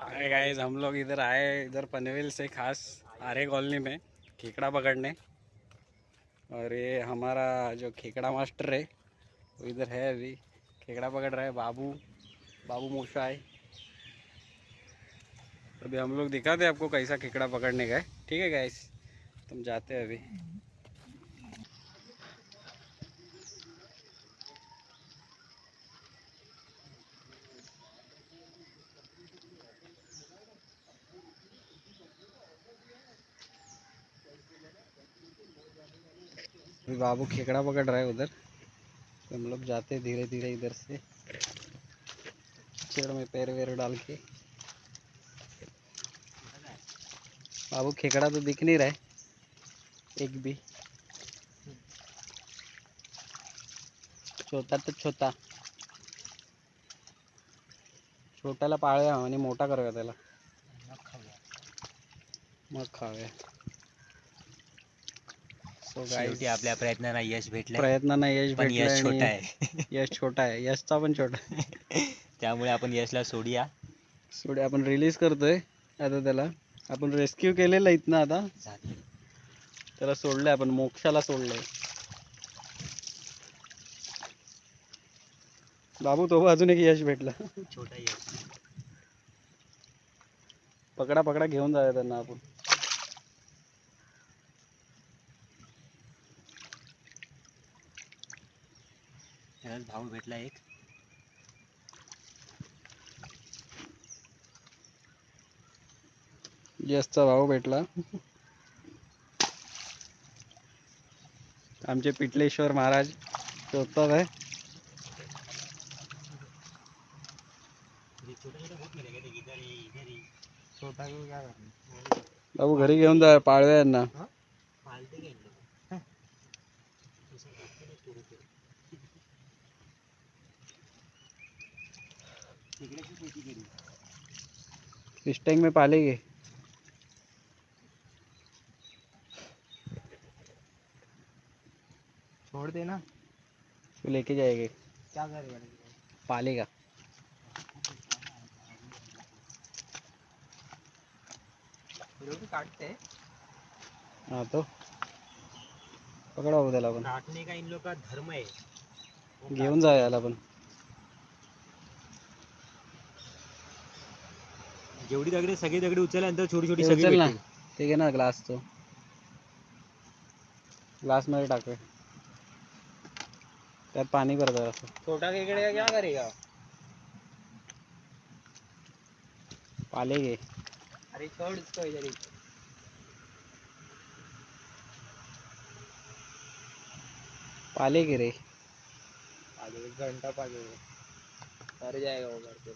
Hi guys, हम लोग इधर आए इधर पनवेल से खास आर्य कॉलोनी में खेकड़ा पकड़ने। और ये हमारा जो खेकड़ा मास्टर है वो इधर है, अभी खेकड़ा पकड़ रहा है। बाबू बाबू मोशा है। अभी हम लोग दिखाते हैं आपको कैसा खेकड़ा पकड़ने का है। ठीक है गाइस, तुम जाते हैं अभी। अभी बाबू खेकड़ा पकड़ रहा है उधर, तो हम लोग जाते हैं धीरे धीरे इधर से, चेड़ में पैर वैर डाल के। बाबू खेकड़ा तो दिख नहीं रहा है एक भी। छोटा तो छोटा, छोट्याला पाळूया आणि मोठा करूया त्याला, मग खाऊया. सो शेवटी आपल्या प्रयत्नांना यश भेटलंय. प्रयत्नांना यश पण भेटलं यश छोटा आणि आहे. यश छोटा आहे, यशचा पण छोटा. त्यामुळे आपण यशला सोडूया. सोडे आपण रिलीज करतोय आता त्याला. आपण रेस्क्यू केलेलं इथनं, आता त्याला सोडलंय आपण, मोक्षाला सोडलंय. बाबू तो अजून एक यश भेटला. छोटा यश. पकडा पकडा, घेऊन जाऊया त्यांना आपण. त्यालाच भाऊ भेटला एक. यशचा भाऊ भेटला. आमचे पिटलेश्वर महाराज शोधतात आहे. बाबू घरी घेऊन जा, पाळूया यांना. इस टैंक में पालेंगे. छोड़ देना. तो लेके जाएंगे, क्या करेगा? पालेगा. काटते. हाँ तो पकडा हो त्याला पण. काटने का इन लोग का धर्म है. घेऊन जा याला पण. जेवढी दगडे सगळी दगडी उचलल्यानंतर छोटी छोटी ते सगळी उचल ना, भेटतील. ते घे ना ग्लास, तो ग्लास मध्ये टाकूया. त्यात पाणी करतो असं. छोटा खेकडे क्या करेगा? पालेगे. अरे छोड़ इसको इधर ही. पालेगे रे. आगे 1 घंटा पालेगा. मर जाएगा वो मर के.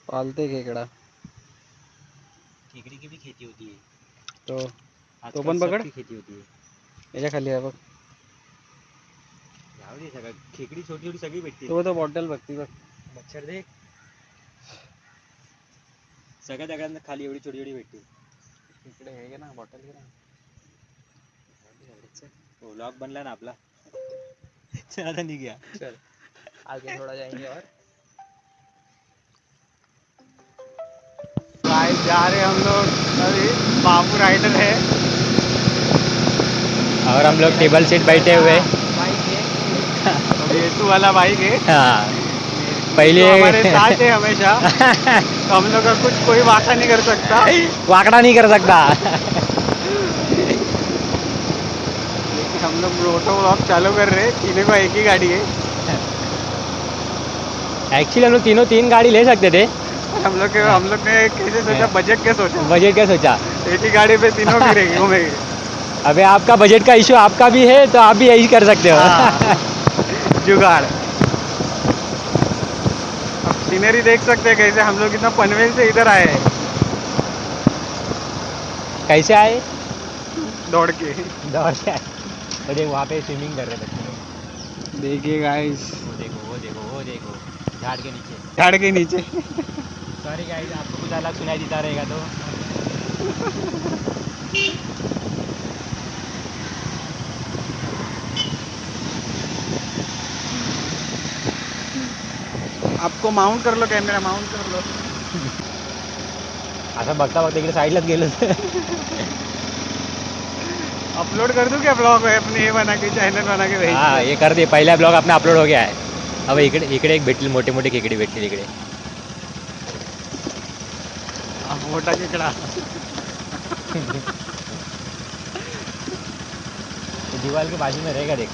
पालते खेकडा. खेकड़ी की भी खेती होती है. तो आजकल पण पकड. सबकी खेती होती है. याच्या खाली आहे बघ. जाऊ दे सगळं. खेकडी छोटी छोटी सगळी भेटते. तो बॉटल बघती बघ. मच्छर देख. सगळ्या दगडांना खाली एवढी छोटी छोटी भेटते. इकडे हे घे ना, बॉटल घे ना. तो लॉक बनला ना आपला. चल आता निघूया. चल आगे थोड़ा जाएंगे और. गाइस जा रहे हम लोग अभी. बाबू राइडर है और हम लोग टेबल सीट बैठे हुए. अभी येसु वाला बाइक है. हाँ. तो पहले हमारे साथ है हमेशा. तो हम लोग का कुछ कोई वाका नहीं कर सकता. वाकड़ा नहीं कर सकता. लेकिन हम लोग मोटो व्लॉग चालू कर रहे हैं. तीनों का एक ही गाड़ी है. एक्चुअली हम लोग तीनों 3 गाड़ी ले सकते थे. हम लोग ने कैसे सोचा, बजट क्या सोचा, बजट क्या सोचा. एक ही गाड़ी पे तीनों फिरेंगे, घूमेंगे. अबे आपका बजट का इशू आपका भी है तो आप भी यही कर सकते हो. हाँ, जुगाड़. अब सीनरी देख सकते हैं कैसे हम लोग इतना पनवेल से इधर आए हैं. कैसे आए. दौड़ के. दौड़ के आए. तो देख वहाँ पे स्विमिंग कर रहे थे. देखिए गाइस, वो देखो वो देखो वो देखो. झाड़ के नीचे. झाड़ के नीचे. सॉरी गाइस, आपको कुछ अलग सुनाई देता रहेगा तो. आपको माउंट कर लो कैमरा, माउंट कर लो. असं बघता बघता इकडे साईडलाच गेलो. अपलोड कर दूं क्या ब्लॉग अपने ये बना के, चैनल बना के भेज. हा हे कर दे. पहिला ब्लॉग आपला अपलोड हो गया आहे. अब इकडे इकडे एक भेटतील, मोठे मोठे खेकडे भेटतील इकडे. मोठा खेकडा. दीवार के बाजू में रहेगा देख.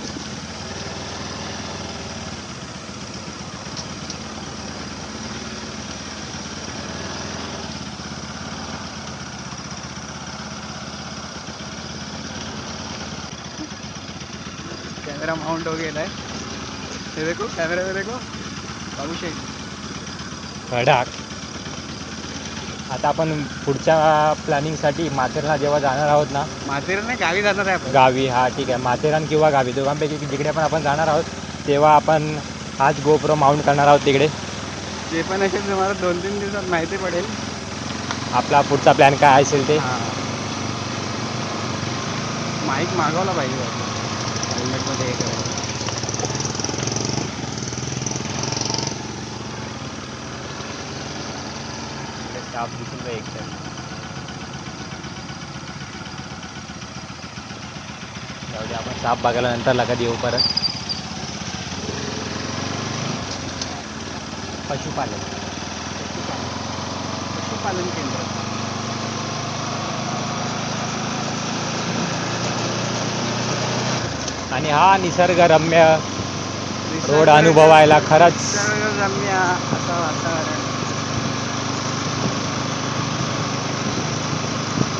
कैमरा माउंट हो गेला आहे. हे देखो कैमरा में देखो अभिषेक. खडाक. आता आपण पुढच्या प्लॅनिंगसाठी माथेरला जेव्हा जाणार आहोत ना, माथेरान गावी जाणार आहे आपण. गावी. हा ठीक आहे, माथेरान किंवा गावी दोघांपैकी जिकडे पण आपण जाणार आहोत तेव्हा आपण हाच गोप्रो माउंट करणार आहोत तिकडे. ते पण असेल तुम्हाला 2-3 दिवसात माहिती पडेल आपला पुढचा प्लॅन काय असेल ते. माईक मागवला पाहिजे हेल्मेटमध्ये हे करायचं. स्टाफ दिसून एक जाऊ दे, आपण साप बघायला नंतर लगत येऊ परत. पशुपालन केंद्र. आणि हा निसर्गरम्य रोड अनुभवायला खरंच निसर्गरम्य असं वातावरण.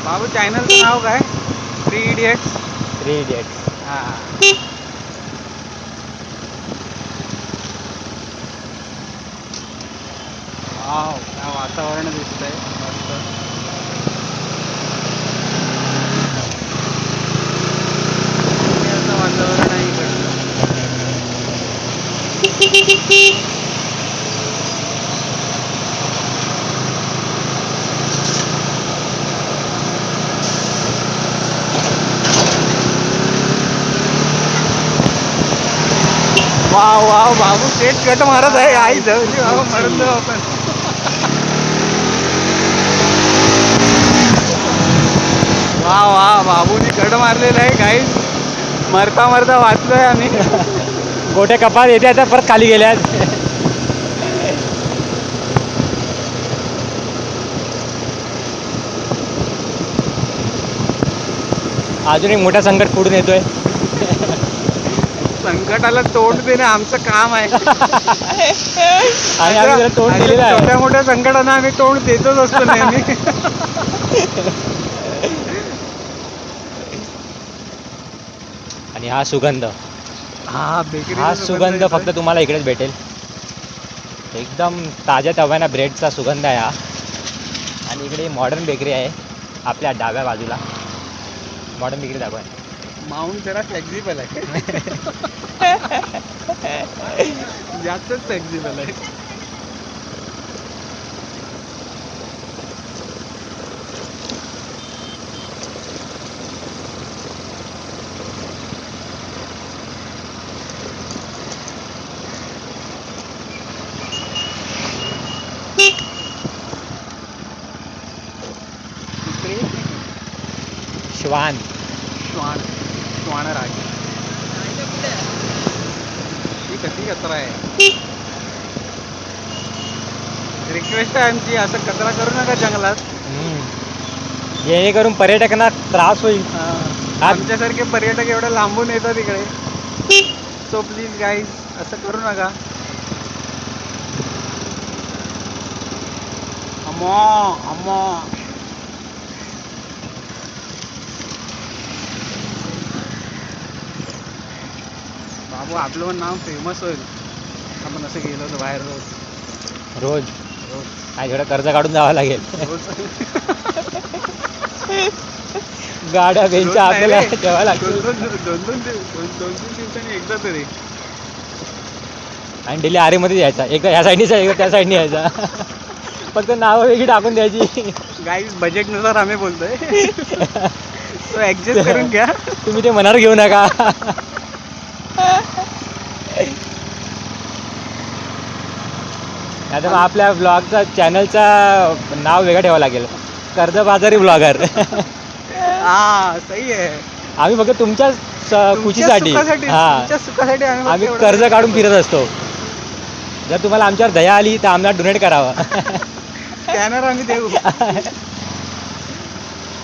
बाबू चॅनलचं नाव काय? 3 Idiots. 3 Idiots. वाव, काय वातावरण दिसतंय मस्त. असं वातावरण आहे इकडचं. वाव वाव, बाबू स्ट्रेट कट मारत आहे. आई जवळची बाबा, मरून जाऊ आपण. वा वा, बाबूनी कट मारलेला आहे गाईस. मरता मरता वाचलोय आम्ही. गोटे कपात येते आता परत खाली गेल्यात. अजून एक मोठा संकट पुढून येतोय. संकटाला तोंड देणे आमचं काम आहे. आणि आम्ही त्याला तोंड दिलेलं आहे. छोट्या मोठ्या संकटांना आम्ही तोंड देतच असतो नेहमी. आणि हा सुगंध, बेकरी हा सुगंध फक्त तुम्हाला इकडेच भेटेल. एकदम ताज्या तव्याना ब्रेडचा सुगंध आहे हा. आणि इकडे मॉडर्न बेकरी आहे आपल्या डाव्या बाजूला. मॉडर्न बेकरी दाखवा. माउंट जरा फ्लेक्झिबल आहे. जास्तच फ्लेक्झिबल आहे. श्वान. श्वानराज. ही कशी कचरा आहे. रिक्वेस्ट आहे आमची, असं कचरा करू नका जंगलात. जेणेकरून पर्यटकांना त्रास होईल. आमच्यासारखे पर्यटक एवढे लांबून येतात इकडे. सो प्लीज गाईज, असं करू नका. अम्मा बाबू, आपलं पण नाव फेमस होईल आपण असं गेलो तर बाहेर. रोज काय थोडं कर्ज काढून जावं लागेल. गाड्या बेंच्या आपल्याला ठेवावं लागतील. 2-3 दिवसांनी एकदा तरी. आणि डेली आरेमध्ये यायचा, एकदा ह्या साईडनीचा एकदा त्या साईडनी यायचा. फक्त नावं वेगळी टाकून द्यायची. गाईज बजेटनुसार आम्ही बोलतोय, तो ॲडजस्ट करून घ्या. तुम्ही ते मनावर घेऊ नका. आता मग आपल्या ब्लॉगचा चॅनलचा नाव वेगळं ठेवावं लागेल, कर्जबाजारी ब्लॉगर. हा सही आहे. आम्ही फक्त तुमच्या खुशीसाठी, तुमच्या सुखासाठी आम्ही कर्ज काढून फिरत असतो. जर तुम्हाला आमच्यावर दया आली तर आम्हाला डोनेट करावं. स्कॅनर आम्ही देऊ.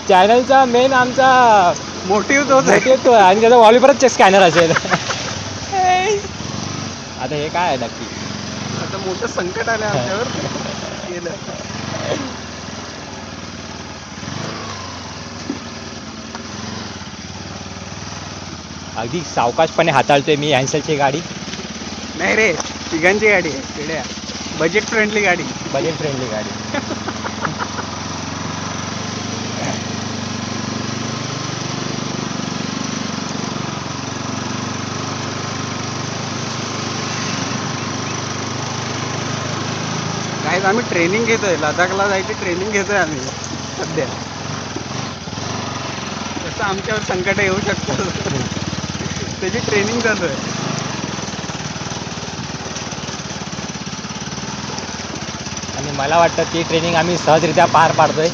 चॅनलचा मेन आमचा मोटिव्ह तोच आहे. मोटिव्ह तो आहे आणि त्याचा वॉलपेपरच स्कॅनर असेल. आता हे काय आहे नक्की? आता मोठं संकट आलं आमच्यावर. गेलं. अगदी सावकाशपणे हाताळतोय मी हॅन्सलची गाडी. नाही रे, तिघांची गाडी आहे खेड्या. बजेट फ्रेंडली गाडी. बजेट फ्रेंडली गाडी. काय आम्ही ट्रेनिंग घेतोय, लडाखला जायची ट्रेनिंग घेतोय आम्ही सध्या. तसं आमच्यावर संकट येऊ शकतं, त्याची ट्रेनिंग चालू आहे. आणि मला वाटतं ती ट्रेनिंग आम्ही सहजरित्या पार पाडतोय.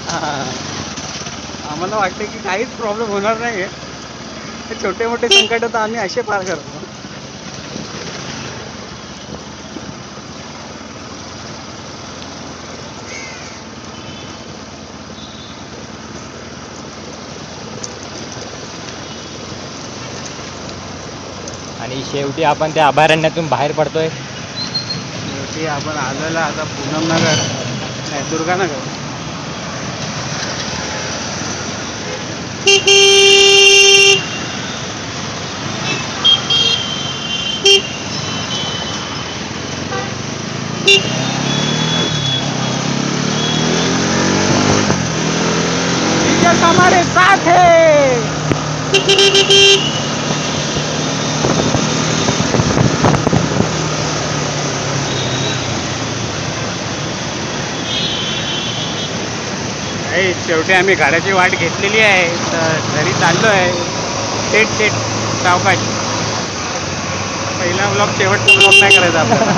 आम्हाला वाटतं की काहीच प्रॉब्लेम होणार नाही आहे. छोटे मोठे संकट तर आम्ही असे पार करतो. आणि शेवटी आपण त्या अभयारण्यातून बाहेर पडतोय. शेवटी आपण आलेला आता पूनमनगर नाही, दुर्गानगर. जीसस हमारे साथ है. शेवटी आम्ही घराची वाट घेतलेली आहे, तर घरी चाललो आहे. थेट सावकाश. पहिला ब्लॉग शेवटचा ब्लॉग नाही करायचा आपल्याला.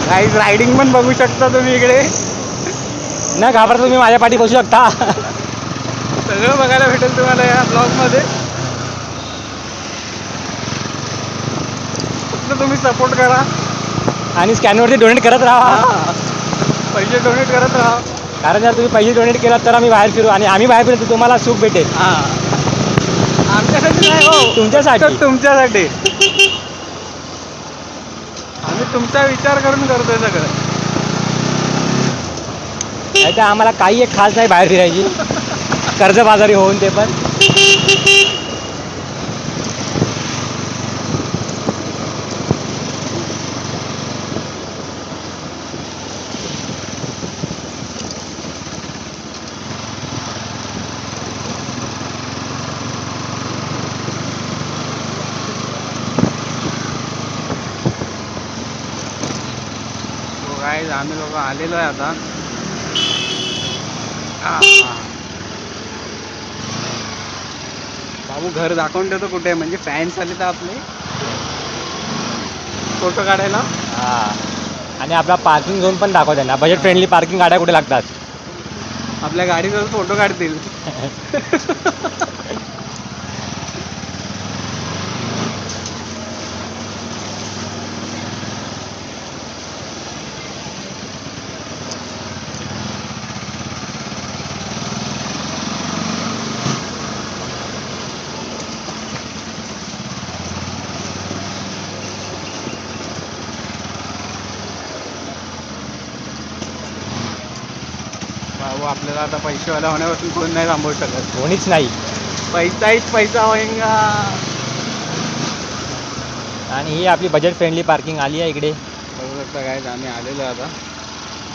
गाईज रायडिंग पण बघू शकता तुम्ही इकडे. न घाबरता तुम्ही माझ्या पाठी बसू शकता. सगळं बघायला भेटेल तुम्हाला या ब्लॉगमध्ये. फक्त तुम्ही सपोर्ट करा आणि स्कॅनरवरती डोनेट करत राहा. पैसे डोनेट करत राहा. कारण जर तुम्ही पैसे डोनेट केलात तर आम्ही बाहेर फिरू, आणि आम्ही बाहेर फिरू तर तुम्हाला सुख भेटेल. आमच्यासाठी नाही हो, तुमच्यासाठी. तुमच्यासाठी. आम्ही तुमचा विचार करून करतोय सगळं. नाही तर आम्हाला काही एक खास नाही बाहेर फिरायची, कर्जबाजारी होऊन ते पण. गाईज आम्ही लोक आलेलो आहे आता. बाबू घर दाखवून देतो कुठे, म्हणजे फॅन्स आले तर आपले फोटो काढायला. आणि आपला पार्किंग झोन पण दाखव त्यांना. बजेट फ्रेंडली पार्किंग गाड्या कुठे लागतात. आपल्या गाडीचा फोटो काढतील. बाबू आपल्याला आता पैसेवाला होण्यापासून कोण नाही थांबवू शकत. कोणीच नाही. पैसाच पैसा होईंगा. आणि ही आपली बजेट फ्रेंडली पार्किंग आली आहे इकडे. बघू शकता काय, आम्ही आलेलो आता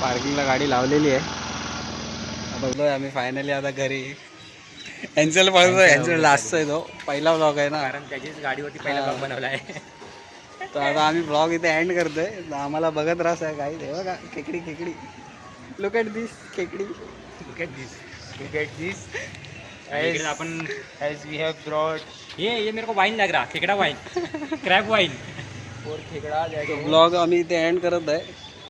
पार्किंगला गाडी लावलेली आहे. बघलोय आम्ही फायनली आता घरी. एन्सेल बघतोय, एन्सेल लास्टचा आहे तो, पहिला ब्लॉग आहे ना, कारण त्याचीच गाडीवरती पहिला ब्लॉग बनवला आहे. तर आता आम्ही ब्लॉग इथे एंड करतोय. आम्हाला बघत राहा काय हे बघा, खेकडी. लुक ॲट दिस खेकडी. Look at this. आणि इकडे आपण as we have brought ये मेरे को वाइन लग रहा खेकडा वाइन क्रॅब वाइन for खेकडा that is ब्लॉग आम्ही इथे एंड करत आहे.